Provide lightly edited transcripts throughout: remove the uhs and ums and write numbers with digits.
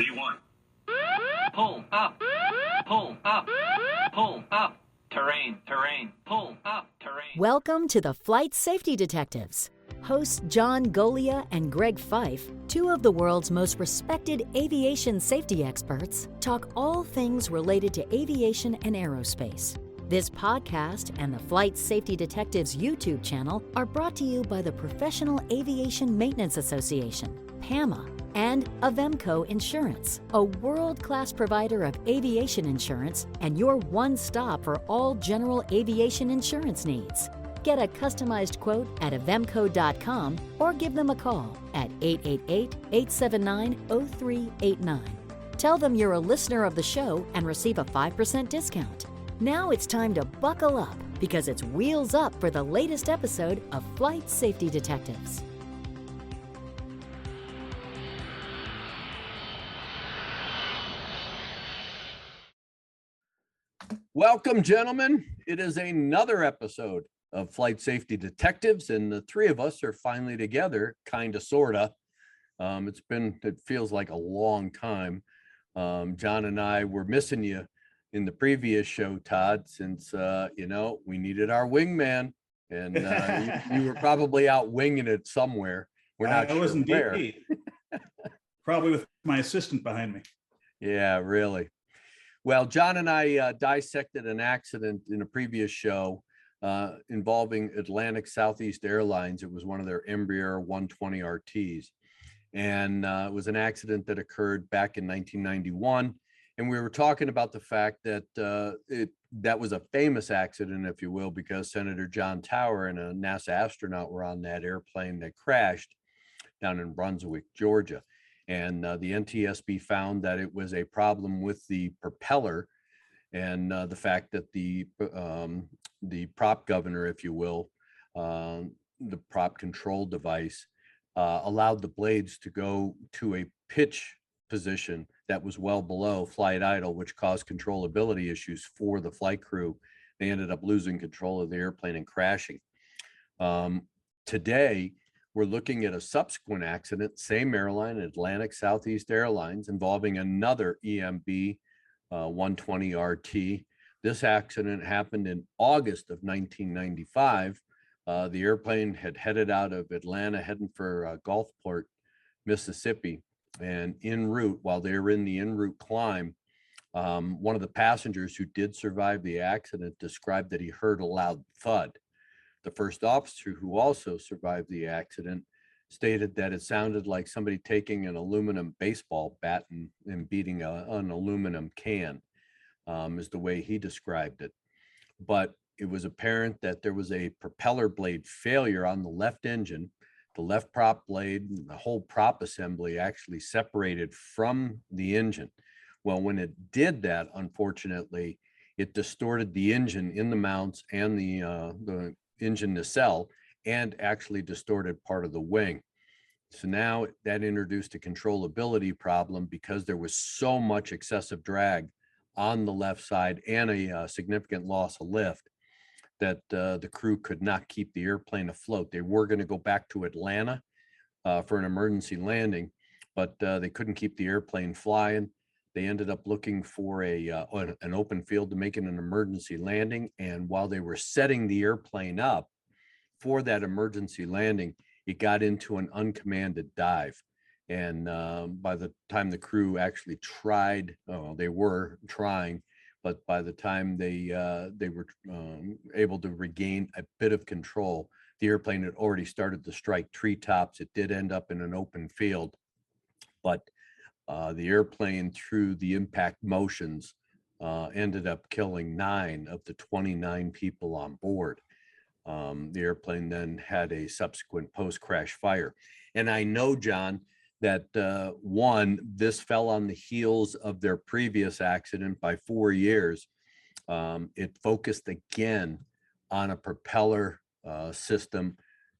V1. Pull up, pull up, pull up. Terrain, terrain, pull up, terrain. Welcome to the Flight Safety Detectives. Hosts John Golia and Greg Fife, two of the world's most respected aviation safety experts, talk all things related to aviation and aerospace. This podcast and the Flight Safety Detectives YouTube channel are brought to you by the Professional Aviation Maintenance Association, PAMA, and Avemco Insurance, a world-class provider of aviation insurance and your one stop for all general aviation insurance needs. Get a customized quote at avemco.com or give them a call at 888-879-0389. Tell them you're a listener of the show and receive a 5% discount. Now it's time to buckle up because it's wheels up for the latest episode of Flight Safety Detectives. Welcome, gentlemen. It is another episode of Flight Safety Detectives, and the three of us are finally together, kind of, sort of. It feels like a long time. John and I were missing you in the previous show, Todd, since, we needed our wingman, and you were probably out winging it somewhere. We're not sure wasn't where. Probably with my assistant behind me. Yeah, really. Well, John and I dissected an accident in a previous show involving Atlantic Southeast Airlines. It was one of their Embraer EMB-120RTs. And it was an accident that occurred back in 1991. And we were talking about the fact that that was a famous accident, if you will, because Senator John Tower and a NASA astronaut were on that airplane that crashed down in Brunswick, Georgia. And the NTSB found that it was a problem with the propeller and the fact that the prop governor, if you will, the prop control device, allowed the blades to go to a pitch position that was well below flight idle, which caused controllability issues for the flight crew. They ended up losing control of the airplane and crashing. Today, we're looking at a subsequent accident, same airline, Atlantic Southeast Airlines, involving another EMB-120RT. This accident happened in August of 1995. The airplane had headed out of Atlanta, heading for Gulfport, Mississippi. And en route, while they were in the en route climb, one of the passengers who did survive the accident described that he heard a loud thud. The first officer, who also survived the accident, stated that it sounded like somebody taking an aluminum baseball bat and beating an aluminum can, is the way he described it. But it was apparent that there was a propeller blade failure on the left engine. The left prop blade, the whole prop assembly actually separated from the engine. Well, when it did that, unfortunately, it distorted the engine in the mounts and the engine nacelle, and actually distorted part of the wing. So now that introduced a controllability problem because there was so much excessive drag on the left side and a significant loss of lift that the crew could not keep the airplane afloat. They were going to go back to Atlanta for an emergency landing, but they couldn't keep the airplane flying. They ended up looking for an open field to make it an emergency landing. And while they were setting the airplane up for that emergency landing, it got into an uncommanded dive. And by the time the crew actually tried, they were trying, but by the time they were able to regain a bit of control, the airplane had already started to strike treetops. It did end up in an open field, but the airplane, through the impact motions, ended up killing 9 of the 29 people on board. The airplane then had a subsequent post-crash fire. And I know, John, that this fell on the heels of their previous accident by 4 years. It focused again on a propeller system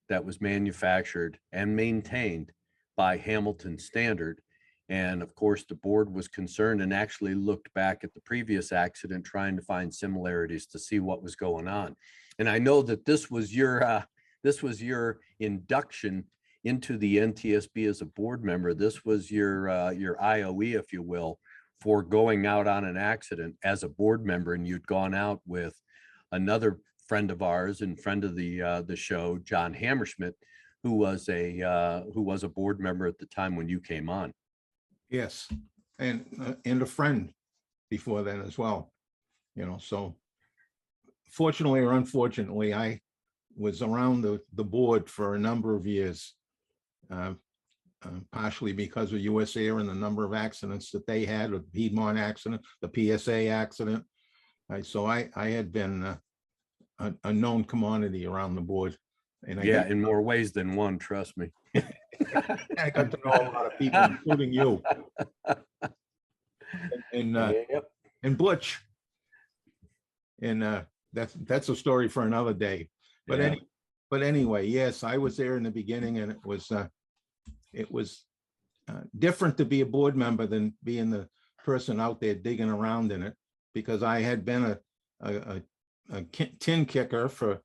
that was manufactured and maintained by Hamilton Standard. And of course, the board was concerned and actually looked back at the previous accident, trying to find similarities to see what was going on. And I know that this was your induction into the NTSB as a board member. This was your IOE, if you will, for going out on an accident as a board member, and you'd gone out with another friend of ours and friend of the show, John Hammerschmidt, who was a board member at the time when you came on. Yes, and a friend before then as well, you know. So fortunately or unfortunately, I was around the board for a number of years, partially because of US Air and the number of accidents that they had, the Piedmont accident, the PSA accident. So I had been a known commodity around the board. And in more ways than one, trust me. I got to know a lot of people, including you. And Butch. And that's a story for another day. But anyway, yes, I was there in the beginning, and it was different to be a board member than being the person out there digging around in it, because I had been a tin kicker for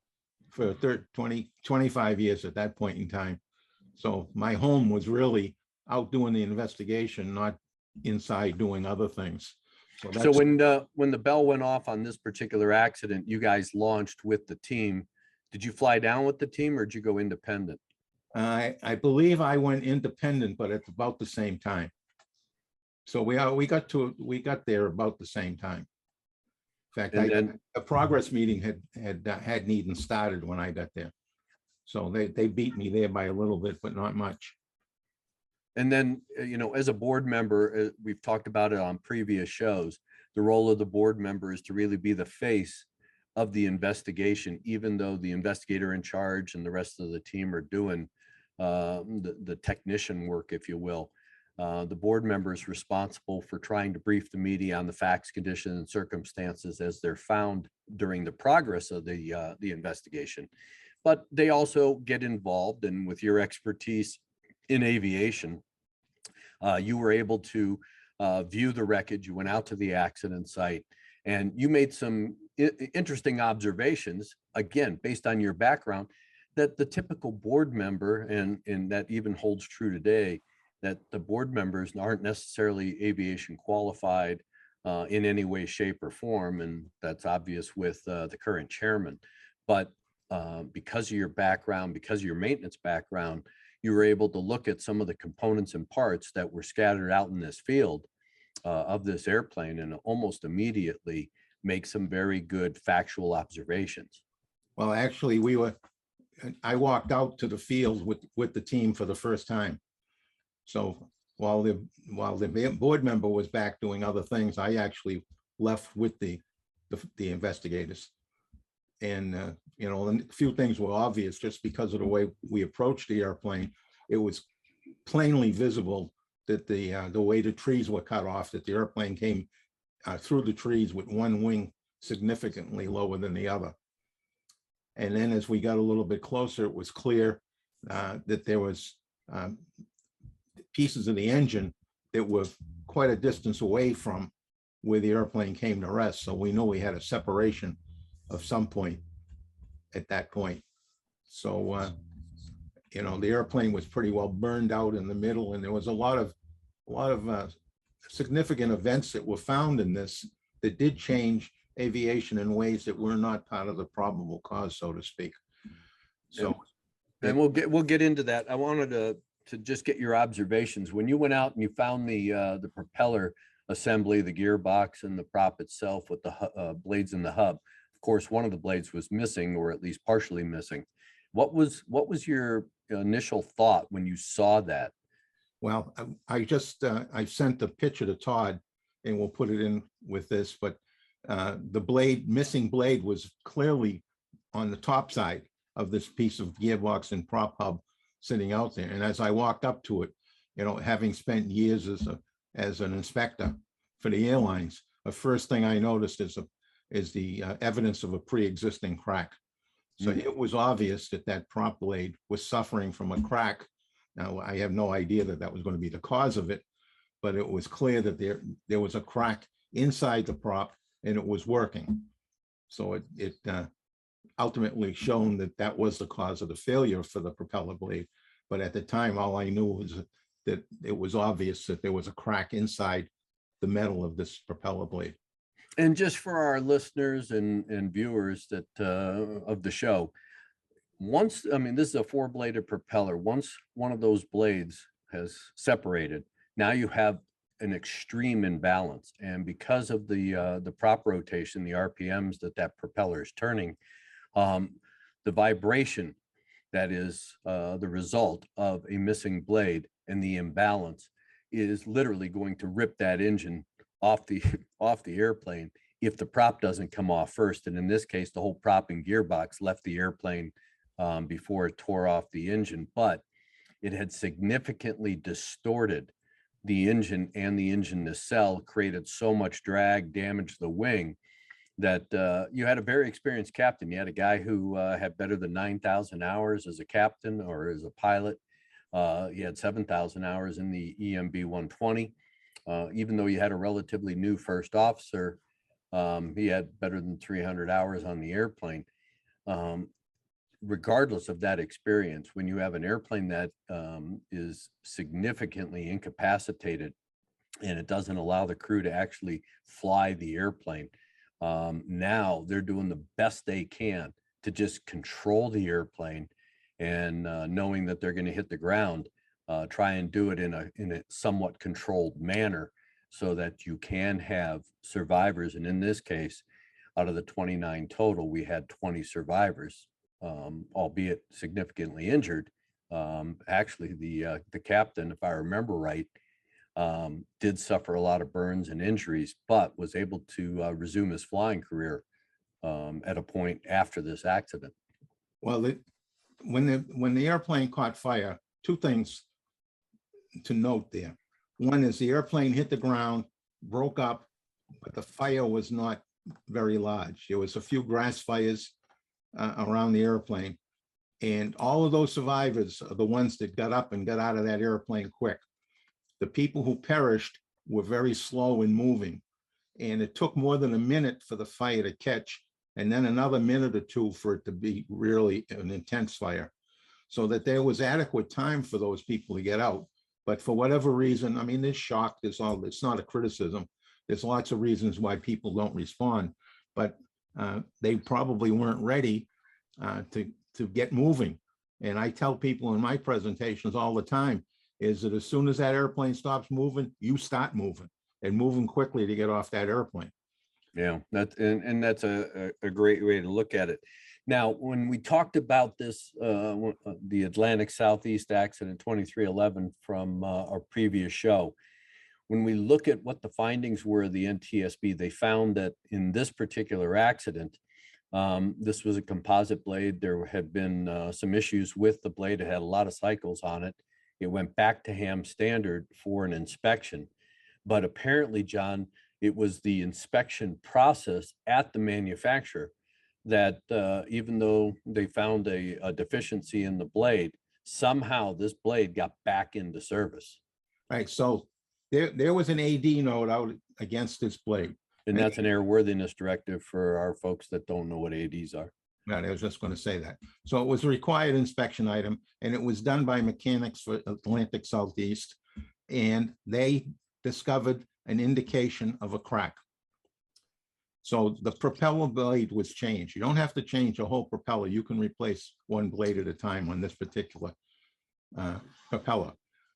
25 years at that point in time. So my home was out doing the investigation, not inside doing other things. So when the bell went off on this particular accident, you guys launched with the team. Did you fly down with the team, or did you go independent? I believe I went independent, but at about the same time. So we got there about the same time. In fact, a progress meeting hadn't even started when I got there. So they beat me there by a little bit, but not much. And then, as a board member, we've talked about it on previous shows, the role of the board member is to really be the face of the investigation, even though the investigator in charge and the rest of the team are doing the technician work, if you will. The board member is responsible for trying to brief the media on the facts, conditions, and circumstances as they're found during the progress of the investigation. But they also get involved, and with your expertise in aviation, you were able to view the wreckage. You went out to the accident site, and you made some interesting observations, again, based on your background, that the typical board member, and that even holds true today, that the board members aren't necessarily aviation qualified in any way, shape, or form. And that's obvious with the current chairman. But because of your background, because of your maintenance background, you were able to look at some of the components and parts that were scattered out in this field of this airplane, and almost immediately make some very good factual observations. Well, actually, I walked out to the field with the team for the first time. So while the board member was back doing other things, I actually left with the investigators. And a few things were obvious just because of the way we approached the airplane. It was plainly visible that the way the trees were cut off, that the airplane came through the trees with one wing significantly lower than the other. And then as we got a little bit closer, it was clear that there was pieces of the engine that were quite a distance away from where the airplane came to rest. So we know we had a separation of some point at that point. So, the airplane was pretty well burned out in the middle, and there was a lot of significant events that were found in this that did change aviation in ways that were not part of the probable cause, so to speak. So, and we'll get into that. I wanted to just get your observations when you went out and you found the propeller assembly, the gearbox, and the prop itself with the blades in the hub. Of course, one of the blades was missing, or at least partially missing. What was your initial thought when you saw that? Well, I sent the picture to Todd, and we'll put it in with this, but the missing blade was clearly on the top side of this piece of gearbox and prop hub sitting out there. And as I walked up to it, having spent years as an inspector for the airlines, the first thing I noticed is the evidence of a pre-existing crack. So it was obvious that prop blade was suffering from a crack. Now, I have no idea that was going to be the cause of it, but it was clear that there was a crack inside the prop, and it was working. So it ultimately shown that was the cause of the failure for the propeller blade. But at the time, all I knew was that it was obvious that there was a crack inside the metal of this propeller blade. And just for our listeners and viewers that of the show, once, I mean, this is a 4-bladed propeller. Once one of those blades has separated, now you have an extreme imbalance. And because of the prop rotation, the RPMs that propeller is turning, the vibration that is the result of a missing blade and the imbalance is literally going to rip that engine off the airplane if the prop doesn't come off first. And in this case, the whole prop and gearbox left the airplane before it tore off the engine, but it had significantly distorted the engine and the engine nacelle, created so much drag, damaged the wing, that you had a very experienced captain. You had a guy who had better than 9,000 hours as a captain or as a pilot. He had 7,000 hours in the EMB-120. Even though you had a relatively new first officer, he had better than 300 hours on the airplane. Regardless of that experience, when you have an airplane that is significantly incapacitated and it doesn't allow the crew to actually fly the airplane, now they're doing the best they can to just control the airplane, and knowing that they're going to hit the ground, try and do it in a somewhat controlled manner so that you can have survivors. And in this case, out of the 29 total, we had 20 survivors, albeit significantly injured. Actually, the captain, if I remember right, did suffer a lot of burns and injuries, but was able to resume his flying career at a point after this accident. Well, when the airplane caught fire, two things to note there. One is the airplane hit the ground, broke up, but the fire was not very large. There was a few grass fires around the airplane, and all of those survivors are the ones that got up and got out of that airplane quick. The people who perished were very slow in moving, and it took more than a minute for the fire to catch, and then another minute or two for it to be really an intense fire, so that there was adequate time for those people to get out. But for whatever reason, I mean, this shock is all, it's not a criticism. There's lots of reasons why people don't respond, but they probably weren't ready to get moving. And I tell people in my presentations all the time is that as soon as that airplane stops moving, you start moving, and moving quickly to get off that airplane. Yeah, that's a great way to look at it. Now, when we talked about this, the Atlantic Southeast accident 2311 from our previous show, when we look at what the findings were of the NTSB, they found that in this particular accident, this was a composite blade. There had been some issues with the blade. It had a lot of cycles on it. It went back to ham standard for an inspection. But apparently, John, it was the inspection process at the manufacturer that even though they found a deficiency in the blade, somehow this blade got back into service. Right, so there was an AD note out against this blade. And that's an airworthiness directive for our folks that don't know what ADs are. Right, I was just going to say that. So it was a required inspection item, and it was done by mechanics for Atlantic Southeast, and they discovered an indication of a crack. So the propeller blade was changed. You don't have to change a whole propeller. You can replace one blade at a time on this particular propeller.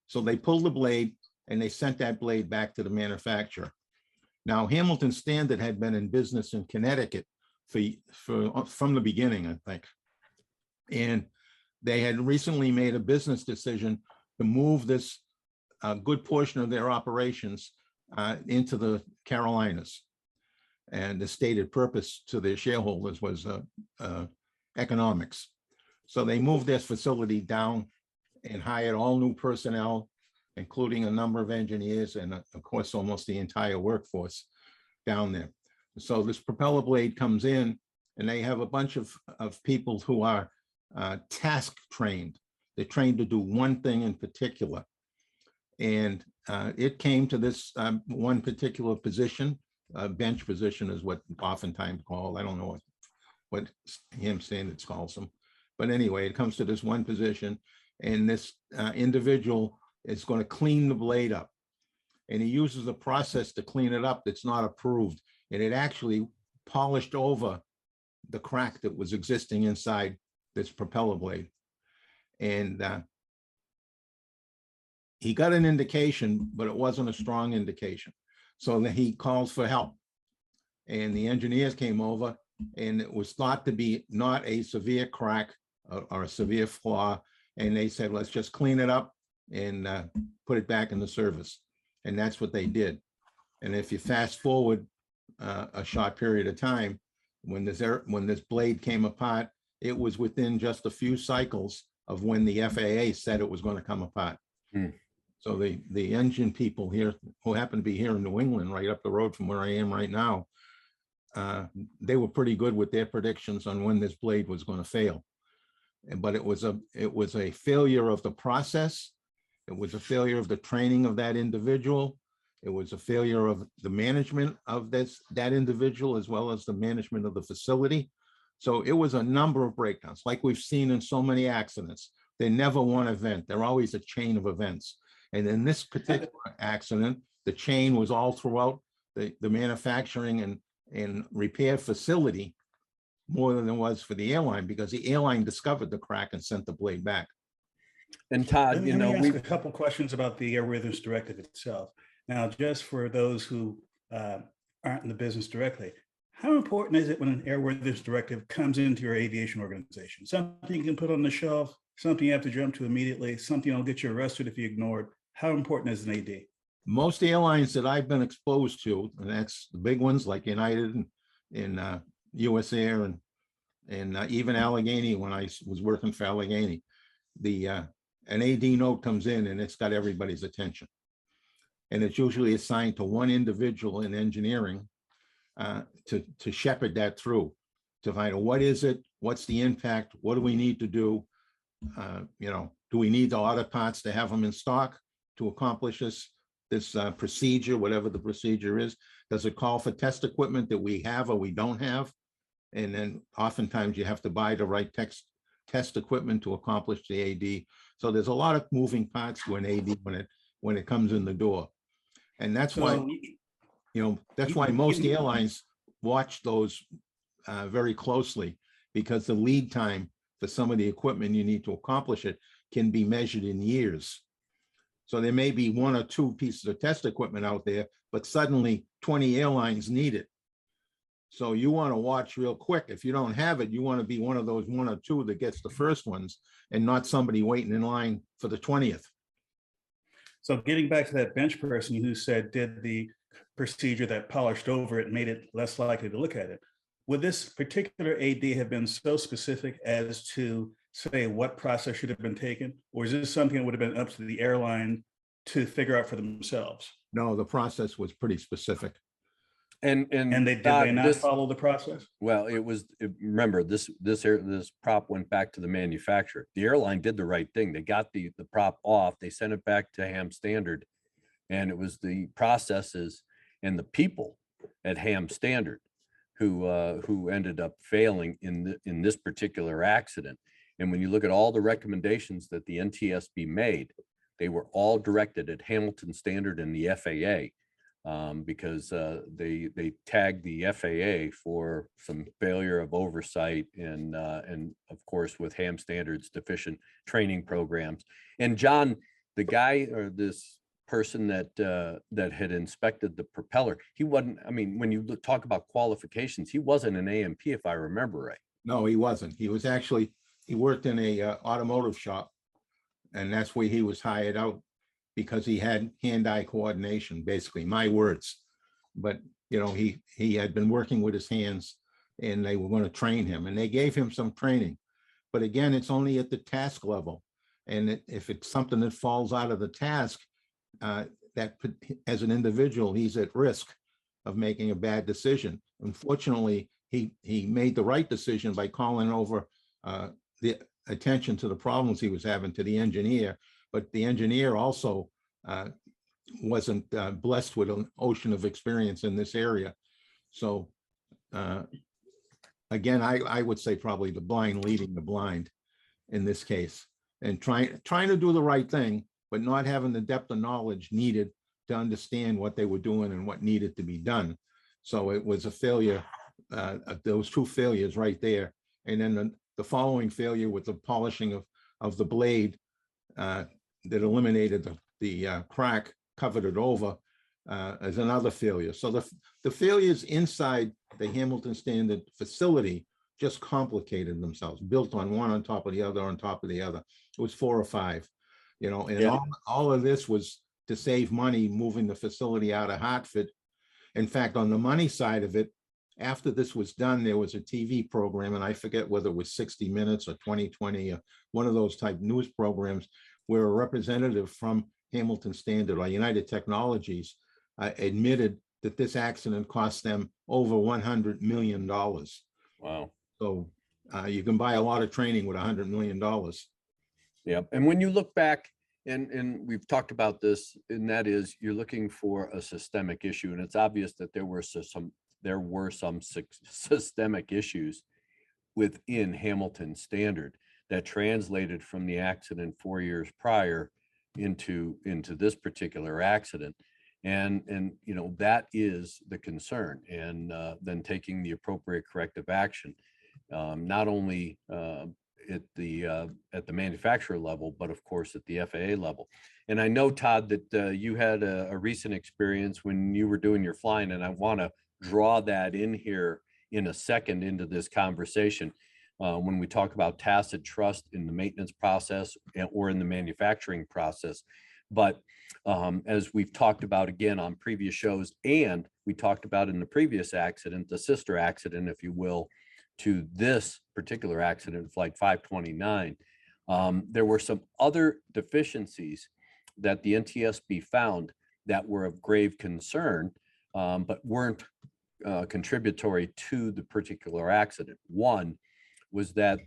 So they pulled the blade and they sent that blade back to the manufacturer. Now, Hamilton Standard had been in business in Connecticut from the beginning, I think. And they had recently made a business decision to move this good portion of their operations into the Carolinas. And the stated purpose to their shareholders was economics. So they moved this facility down and hired all new personnel, including a number of engineers and of course, almost the entire workforce down there. So this propeller blade comes in and they have a bunch of people who are task trained. They're trained to do one thing in particular. And it came to this one particular position. Bench position is what oftentimes called. I don't know what ham standards calls them, but anyway, it comes to this one position, and this individual is going to clean the blade up. And he uses a process to clean it up that's not approved. And it actually polished over the crack that was existing inside this propeller blade. And he got an indication, but it wasn't a strong indication. So then he calls for help. And the engineers came over, and it was thought to be not a severe crack or a severe flaw. And they said, let's just clean it up and put it back in the service. And that's what they did. And if you fast forward a short period of time, when this blade came apart, it was within just a few cycles of when the FAA said it was going to come apart. So the engine people here, who happen to be here in New England, right up the road from where I am right now, they were pretty good with their predictions on when this blade was going to fail. But it was a failure of the process. It was a failure of the training of that individual. It was a failure of the management of that individual, as well as the management of the facility. So it was a number of breakdowns, like we've seen in so many accidents. They're never one event. They're always a chain of events. And in this particular accident, the chain was all throughout the manufacturing and repair facility more than it was for the airline, because the airline discovered the crack and sent the blade back. And Todd, Let me ask a couple questions about the airworthiness directive itself. Now, just for those who aren't in the business directly, how important is it when an airworthiness directive comes into your aviation organization? Something you can put on the shelf, something you have to jump to immediately, something that'll get you arrested if you ignore it. How important is an AD? Most airlines that I've been exposed to, and that's the big ones like United and US Air and even Allegheny, when I was working for Allegheny, an AD note comes in and it's got everybody's attention. And it's usually assigned to one individual in engineering to shepherd that through, to find out what is it, what's the impact, what do we need to do? Do we need the audit parts to have them in stock to accomplish this procedure, whatever the procedure is? Does it call for test equipment that we have or we don't have? And then oftentimes you have to buy the right test equipment to accomplish the AD. So there's a lot of moving parts to an AD when it comes in the door. And that's why most airlines watch those very closely, because the lead time for some of the equipment you need to accomplish it can be measured in years. So there may be one or two pieces of test equipment out there, but suddenly 20 airlines need it. So you want to watch real quick. If you don't have it, you want to be one of those one or two that gets the first ones, and not somebody waiting in line for the 20th. So getting back to that bench person who said did the procedure that polished over it, made it less likely to look at it, would this particular AD have been so specific as to say what process should have been taken? Or is this something that would have been up to the airline to figure out for themselves? No, the process was pretty specific. And did they not follow the process? Well, remember, this prop went back to the manufacturer. The airline did the right thing. They got the prop off, they sent it back to Ham Standard, and it was the processes and the people at Ham Standard who ended up failing in this particular accident. And when you look at all the recommendations that the NTSB made, they were all directed at Hamilton Standard and the FAA. Because they tagged the FAA for some failure of oversight and of course with Ham Standard's deficient training programs. And John, the guy or this person that had inspected the propeller, he wasn't. I mean, when you talk about qualifications, he wasn't an AMP, if I remember right. No, he wasn't. He was actually, he worked in a automotive shop, and that's where he was hired out, because he had hand-eye coordination, basically, my words. But, he had been working with his hands, and they were going to train him, and they gave him some training. But again, it's only at the task level. And if it's something that falls out of the task, that as an individual, he's at risk of making a bad decision. Unfortunately, he made the right decision by calling over the attention to the problems he was having to the engineer. But the engineer also wasn't blessed with an ocean of experience in this area. So again, I would say probably the blind leading the blind in this case. and trying to do the right thing, but not having the depth of knowledge needed to understand what they were doing and what needed to be done. So it was a failure, those two failures right there. And then the following failure with the polishing of the blade that eliminated the crack, covered it over, as another failure. So the failures inside the Hamilton Standard facility just complicated themselves, built on one on top of the other on top of the other. It was 4 or 5, you know, and Yeah. all of this was to save money moving the facility out of Hartford. In fact, on the money side of it, after this was done, there was a TV program, and I forget whether it was 60 Minutes or 2020, one of those type news programs, where a representative from Hamilton Standard or United Technologies admitted that this accident cost them over $100 million. Wow. So you can buy a lot of training with $100 million. Yeah. And when you look back, and we've talked about this, and that is you're looking for a systemic issue. And it's obvious that there were some systemic issues within Hamilton Standard that translated from the accident 4 years prior into this particular accident. And you know, that is the concern. And then taking the appropriate corrective action, not only at the manufacturer level, but of course at the FAA level. And I know, Todd, that you had a recent experience when you were doing your flying, and I want to draw that in here in a second into this conversation. When we talk about tacit trust in the maintenance process or in the manufacturing process. But as we've talked about again on previous shows, and we talked about in the previous accident, the sister accident, if you will, to this particular accident, Flight 529, there were some other deficiencies that the NTSB found that were of grave concern, but weren't contributory to the particular accident. One was that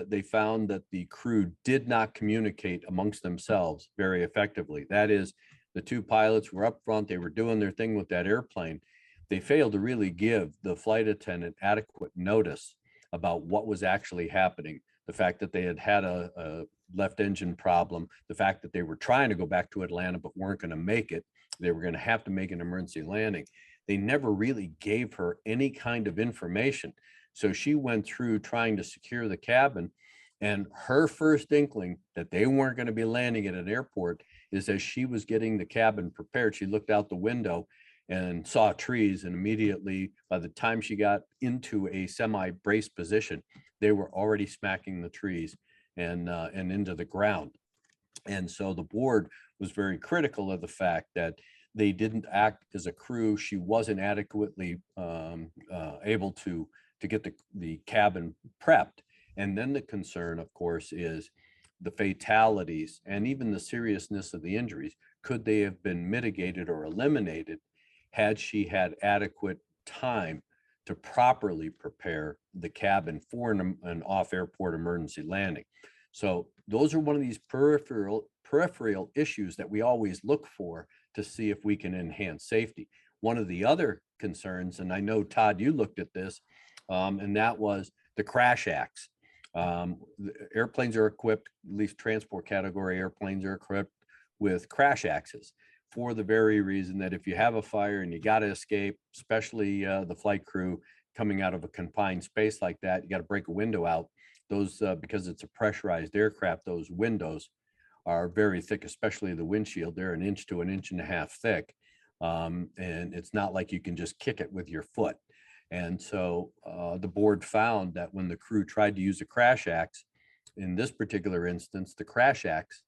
they found that the crew did not communicate amongst themselves very effectively. That is, the two pilots were up front, they were doing their thing with that airplane. They failed to really give the flight attendant adequate notice about what was actually happening. The fact that they had a left engine problem, the fact that they were trying to go back to Atlanta but weren't going to make it. They were going to have to make an emergency landing. They never really gave her any kind of information. So she went through trying to secure the cabin, and her first inkling that they weren't going to be landing at an airport is as she was getting the cabin prepared, she looked out the window and saw trees, and immediately by the time she got into a semi-brace position, they were already smacking the trees and into the ground. And so the board was very critical of the fact that they didn't act as a crew. She wasn't adequately able to get the cabin prepped. And then the concern, of course, is the fatalities and even the seriousness of the injuries. Could they have been mitigated or eliminated had she had adequate time to properly prepare the cabin for an off-airport emergency landing? So those are one of these peripheral issues that we always look for to see if we can enhance safety. One of the other concerns, and I know, Todd, you looked at this, and that was the crash acts. The airplanes are equipped, at least transport category airplanes are equipped with crash axes for the very reason that if you have a fire and you got to escape, especially the flight crew coming out of a confined space like that, you got to break a window out. Those, because it's a pressurized aircraft, those windows are very thick, especially the windshield. They're 1 inch to 1.5 inches thick. And it's not like you can just kick it with your foot. And so the board found that when the crew tried to use a crash axe, in this particular instance, the crash axe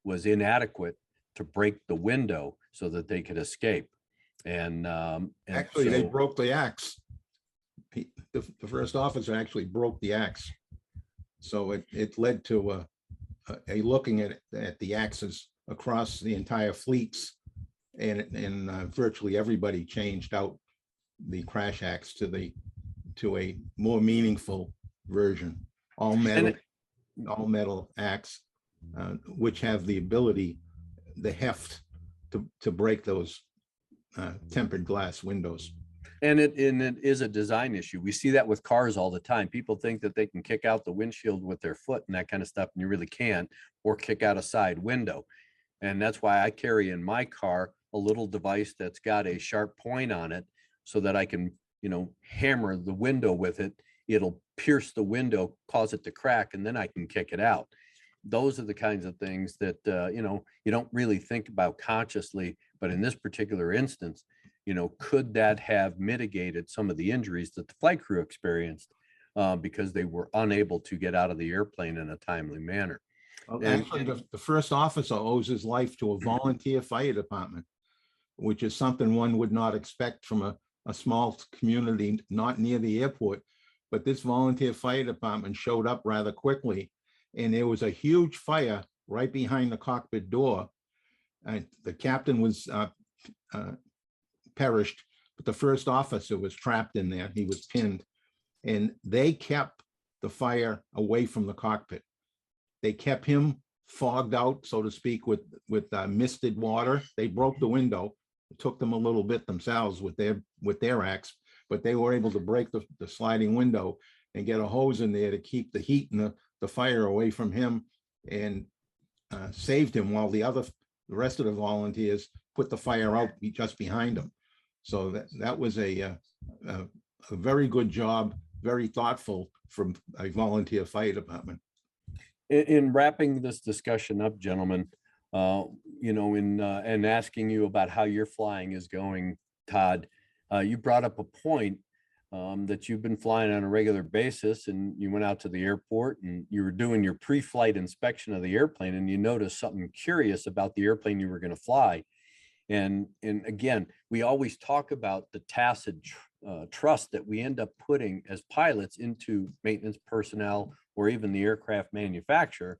was inadequate to break the window so that they could escape. And actually, they broke the axe. The first officer actually broke the axe. So it led to a looking at the axes across the entire fleets, and virtually everybody changed out the crash axe to a more meaningful version, all metal axe, which have the ability, the heft to break those tempered glass windows. And it is a design issue. We see that with cars all the time. People think that they can kick out the windshield with their foot and that kind of stuff, and you really can't, or kick out a side window. And that's why I carry in my car a little device that's got a sharp point on it so that I can, hammer the window with it. It'll pierce the window, cause it to crack, and then I can kick it out. Those are the kinds of things that, you don't really think about consciously, but in this particular instance, could that have mitigated some of the injuries that the flight crew experienced because they were unable to get out of the airplane in a timely manner? Well, actually, the first officer owes his life to a volunteer fire department, which is something one would not expect from a small community not near the airport. But this volunteer fire department showed up rather quickly, and there was a huge fire right behind the cockpit door. The captain was perished, but the first officer was trapped in there. He was pinned, and they kept the fire away from the cockpit. They kept him fogged out, so to speak, with misted water. They broke the window. It took them a little bit themselves with their axe, but they were able to break the sliding window and get a hose in there to keep the heat and the fire away from him, and saved him while the rest of the volunteers put the fire out just behind him. So that was a very good job, very thoughtful from a volunteer fire department. In wrapping this discussion up, gentlemen, and asking you about how your flying is going, Todd, you brought up a point that you've been flying on a regular basis, and you went out to the airport and you were doing your pre-flight inspection of the airplane, and you noticed something curious about the airplane you were going to fly. And again, we always talk about the tacit trust that we end up putting as pilots into maintenance personnel or even the aircraft manufacturer.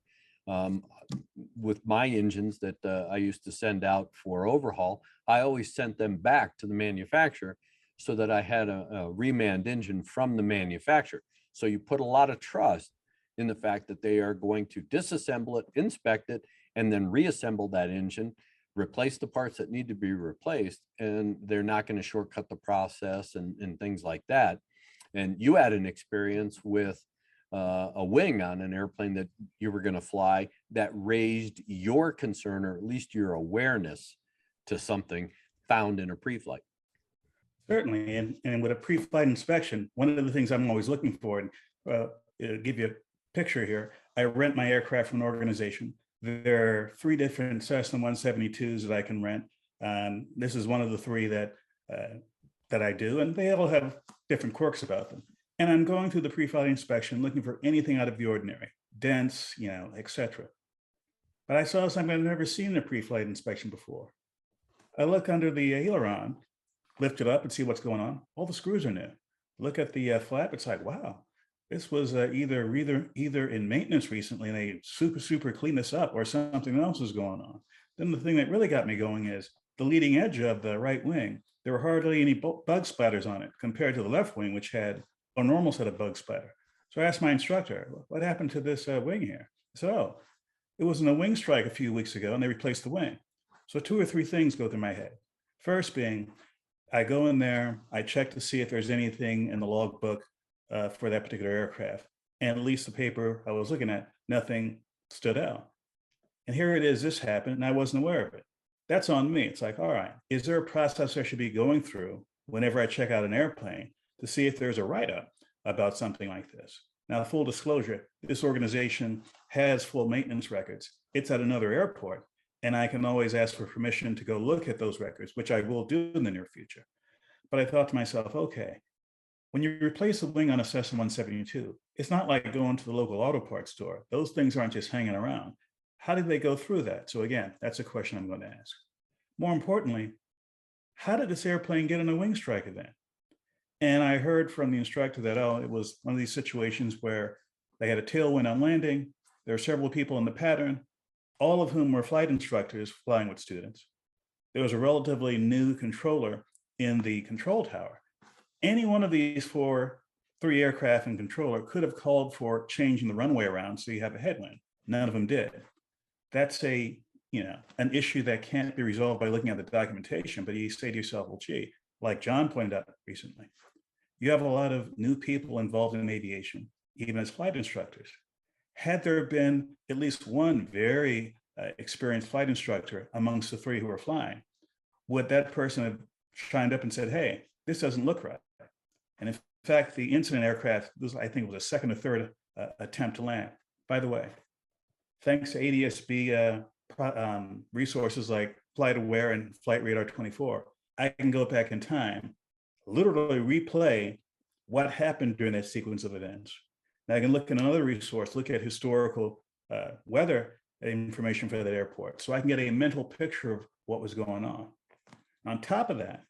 With my engines that I used to send out for overhaul, I always sent them back to the manufacturer so that I had a reman engine from the manufacturer. So you put a lot of trust in the fact that they are going to disassemble it, inspect it, and then reassemble that engine, replace the parts that need to be replaced, and they're not going to shortcut the process and things like that. And you had an experience with a wing on an airplane that you were going to fly that raised your concern, or at least your awareness to something found in a pre-flight. Certainly, and with a pre-flight inspection, one of the things I'm always looking for, and give you a picture here, I rent my aircraft from an organization. There are 3 different Cessna 172s that I can rent. This is one of the 3 that I do, and they all have different quirks about them. And I'm going through the pre-flight inspection, looking for anything out of the ordinary, dents, etc. But I saw something I've never seen in a pre-flight inspection before. I look under the aileron, lift it up and see what's going on. All the screws are new. Look at the flap. It's like, wow, this was either in maintenance recently and they super clean this up, or something else is going on. Then the thing that really got me going is the leading edge of the right wing. There were hardly any bug splatters on it compared to the left wing, which had a normal set of bug splatter. So I asked my instructor, what happened to this wing here? I said, oh, it was in a wing strike a few weeks ago and they replaced the wing. So 2 or 3 things go through my head. First being, I go in there, I check to see if there's anything in the logbook for that particular aircraft. And at least the paper I was looking at, nothing stood out. And here it is, this happened, and I wasn't aware of it. That's on me. It's like, all right, is there a process I should be going through whenever I check out an airplane to see if there's a write-up about something like this? Now, full disclosure, this organization has full maintenance records. It's at another airport, and I can always ask for permission to go look at those records, which I will do in the near future. But I thought to myself, okay, when you replace a wing on a Cessna 172, it's not like going to the local auto parts store. Those things aren't just hanging around. How did they go through that? So again, that's a question I'm going to ask. More importantly, how did this airplane get in a wing strike event? And I heard from the instructor that, oh, it was one of these situations where they had a tailwind on landing. There were several people in the pattern, all of whom were flight instructors flying with students. There was a relatively new controller in the control tower. Any one of these 3 aircraft and controller could have called for changing the runway around so you have a headwind. None of them did. That's an issue that can't be resolved by looking at the documentation, but you say to yourself, well, gee, like John pointed out recently, you have a lot of new people involved in aviation, even as flight instructors. Had there been at least one very experienced flight instructor amongst the three who were flying, would that person have chimed up and said, hey, this doesn't look right? And in fact, the incident aircraft, I think it was a second or third attempt to land. By the way, thanks to NTSB resources like Flight Aware and Flight Radar 24, I can go back in time, literally replay what happened during that sequence of events. Now I can look at another resource, look at historical weather information for that airport, so I can get a mental picture of what was going on. On top of that,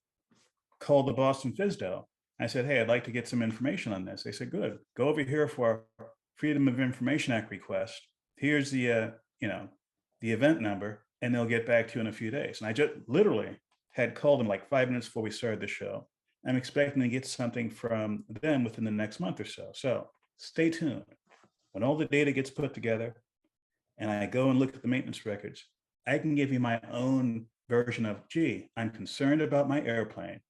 called the Boston FSDO. I said, hey, I'd like to get some information on this. They said, good, go over here for our Freedom of Information Act request. Here's the event number, and they'll get back to you in a few days. And I just literally had called them like 5 minutes before we started the show. I'm expecting to get something from them within the next month or so. So stay tuned. When all the data gets put together and I go and look at the maintenance records, I can give you my own version of, gee, I'm concerned about my airplane.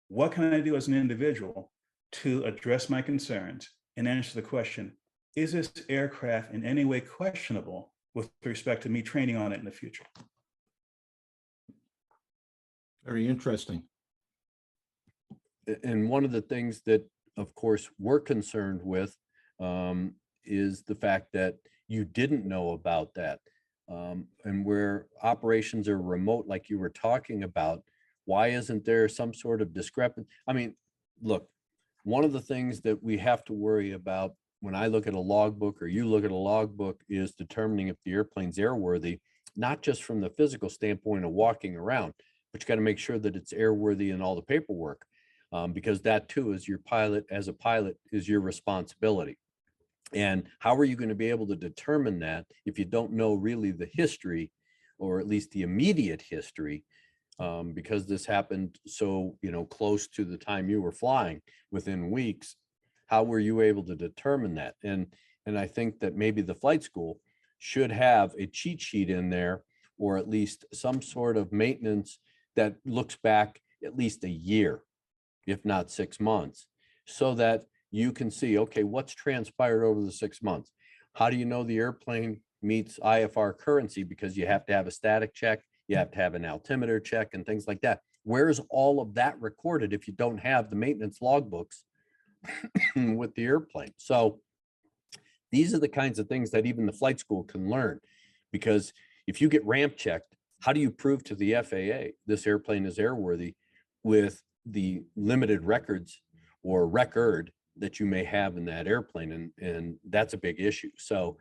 What can I do as an individual to address my concerns and answer the question, is this aircraft in any way questionable with respect to me training on it in the future? Very interesting. And one of the things that, of course, we're concerned with is the fact that you didn't know about that. And where operations are remote, like you were talking about, why isn't there some sort of discrepancy? I mean, look, one of the things that we have to worry about when I look at a logbook or you look at a logbook is determining if the airplane's airworthy, not just from the physical standpoint of walking around, but you got to make sure that it's airworthy in all the paperwork, because that too is your pilot, as a pilot, is your responsibility. And how are you going to be able to determine that if you don't know really the history, or at least the immediate history, because this happened so, close to the time you were flying, within weeks? How were you able to determine that? And I think that maybe the flight school should have a cheat sheet in there, or at least some sort of maintenance that looks back at least a year, if not 6 months, so that you can see, okay, what's transpired over the 6 months? How do you know the airplane meets IFR currency? Because you have to have a static check, you have to have an altimeter check and things like that. Where's all of that recorded if you don't have the maintenance logbooks with the airplane? So these are the kinds of things that even the flight school can learn, because if you get ramp checked, how do you prove to the FAA this airplane is airworthy with the limited records or record that you may have in that airplane? And that's a big issue. So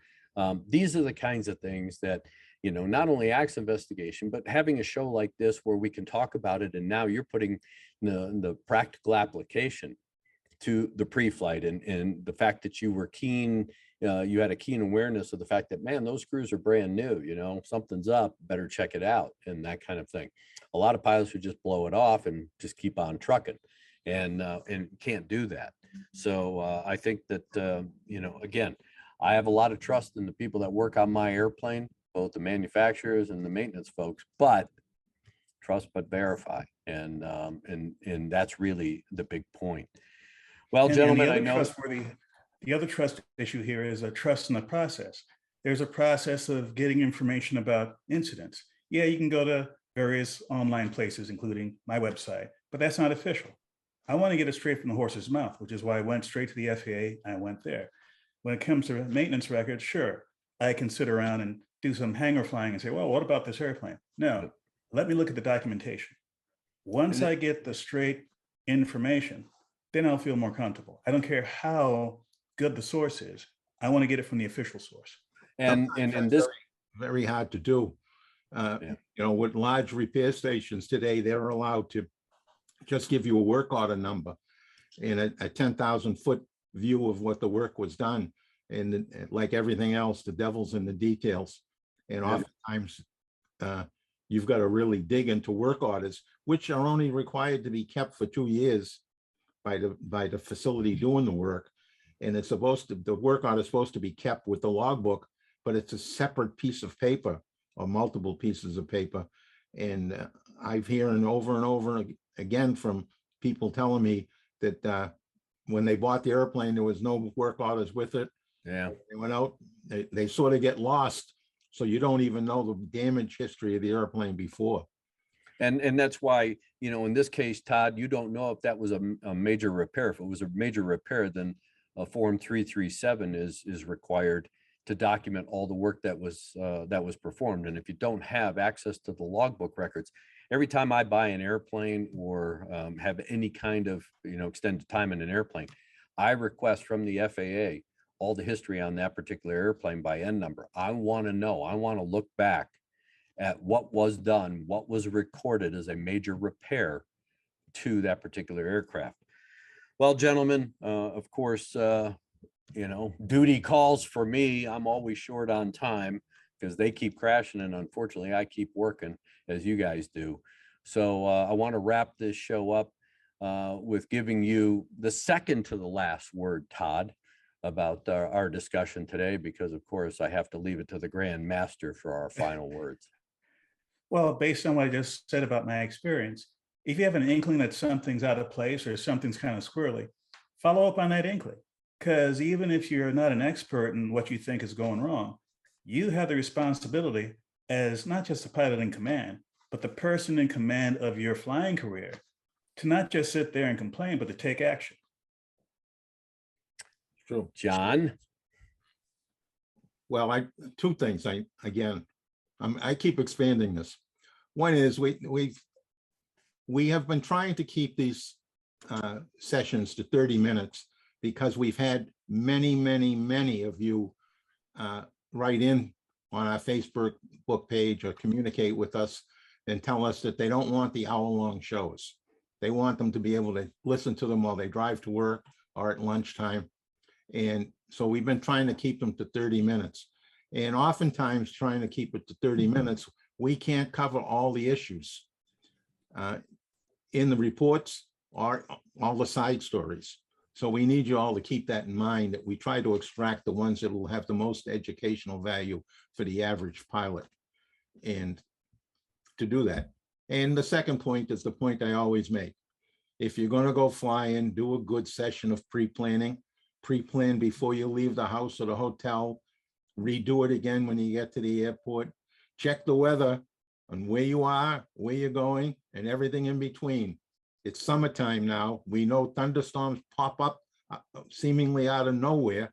these are the kinds of things that, not only acts investigation, but having a show like this where we can talk about it. And now you're putting the practical application to the pre-flight, and the fact that you were keen, you had a keen awareness of the fact that, man, those screws are brand new, something's up, better check it out, and that kind of thing. A lot of pilots would just blow it off and just keep on trucking, and can't do that. So I think that, again, I have a lot of trust in the people that work on my airplane, both the manufacturers and the maintenance folks, but trust but verify. And that's really the big point. Well, And gentlemen, I know the other trust issue here is a trust in the process. There's a process of getting information about incidents. Yeah, you can go to various online places, including my website, but that's not official. I want to get it straight from the horse's mouth, which is why I went straight to the FAA. I went there. When it comes to maintenance records, sure, I can sit around and do some hangar flying and say, well, what about this airplane? No, let me look at the documentation. Once I get the straight information, then I'll feel more comfortable. I don't care how good the source is. I want to get it from the official source. and this Very hard to do. With large repair stations today, they're allowed to just give you a work order number and a 10,000 foot view of what the work was done. And like everything else, the devil's in the details. And oftentimes you've got to really dig into work orders, which are only required to be kept for 2 years by the facility doing the work. And it's the work order is supposed to be kept with the logbook, but it's a separate piece of paper or multiple pieces of paper. And I've heard over and over again, from people telling me that when they bought the airplane, there was no work orders with it. Yeah. They went out, they sort of get lost. So you don't even know the damage history of the airplane before. And that's why, in this case, Todd, you don't know if that was a major repair. If it was a major repair, then a Form 337 is required to document all the work that was performed. And if you don't have access to the logbook records, every time I buy an airplane or have any kind of extended time in an airplane, I request from the FAA all the history on that particular airplane by N number. I want to know. I want to look back at what was done, what was recorded as a major repair to that particular aircraft. Well, gentlemen, of course, duty calls for me. I'm always short on time because they keep crashing, and unfortunately I keep working as you guys do. So I want to wrap this show up with giving you the second to the last word, Todd, about our discussion today, because of course I have to leave it to the Grand Master for our final words. Well, based on what I just said about my experience, if you have an inkling that something's out of place or something's kind of squirrely, follow up on that inkling. Because even if you're not an expert in what you think is going wrong, you have the responsibility as not just the pilot in command, but the person in command of your flying career to not just sit there and complain, but to take action. True. John? Well, two things. I keep expanding this. One is we have been trying to keep these sessions to 30 minutes because we've had many of you write in on our Facebook page or communicate with us and tell us that they don't want the hour-long shows. They want them to be able to listen to them while they drive to work or at lunchtime. And so we've been trying to keep them to 30 minutes. And oftentimes trying to keep it to 30 minutes, we can't cover all the issues in the reports or all the side stories. So we need you all to keep that in mind, that we try to extract the ones that will have the most educational value for the average pilot, and to do that. And the second point is the point I always make. If you're going to go flying, do a good session of pre-planning. Pre-plan before you leave the house or the hotel. Redo it again when you get to the airport. Check the weather on where you are, where you're going, and everything in between. It's summertime now. We know thunderstorms pop up seemingly out of nowhere.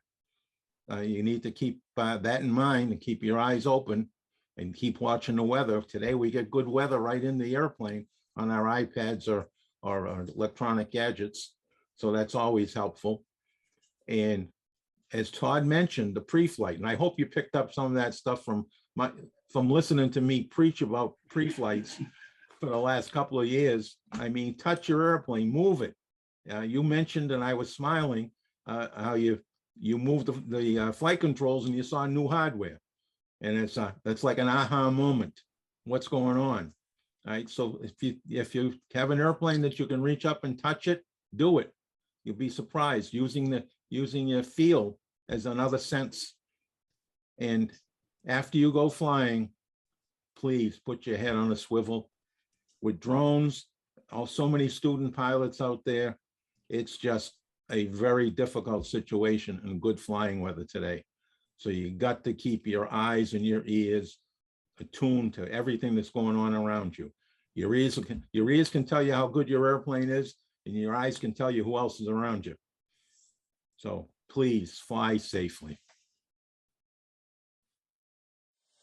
You need to keep that in mind and keep your eyes open and keep watching the weather. Today we get good weather right in the airplane on our iPads or electronic gadgets. So that's always helpful. And as Todd mentioned, the pre-flight, and I hope you picked up some of that stuff from listening to me preach about pre-flights for the last couple of years. I mean, touch your airplane, move it. You mentioned, and I was smiling, how you moved the flight controls and you saw new hardware. And that's like an aha moment. What's going on? All right. So if you have an airplane that you can reach up and touch it, do it. You'll be surprised using your feel as another sense. And after you go flying, please put your head on a swivel. With drones, so many student pilots out there, it's just a very difficult situation in good flying weather today. So you got to keep your eyes and your ears attuned to everything that's going on around you. Your ears can tell you how good your airplane is, and your eyes can tell you who else is around you. So please fly safely.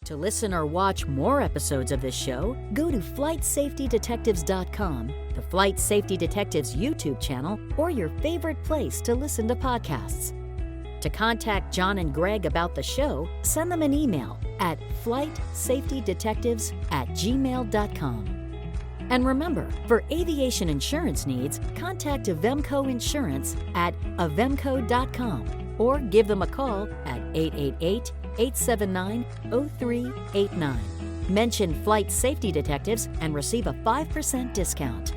To listen or watch more episodes of this show, go to flightsafetydetectives.com, the Flight Safety Detectives YouTube channel, or your favorite place to listen to podcasts. To contact John and Greg about the show, send them an email at flightsafetydetectives@gmail.com. And remember, for aviation insurance needs, contact Avemco Insurance at avemco.com or give them a call at 888-879-0389. Mention Flight Safety Detectives and receive a 5% discount.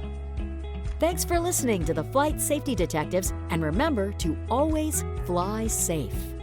Thanks for listening to the Flight Safety Detectives, and remember to always fly safe.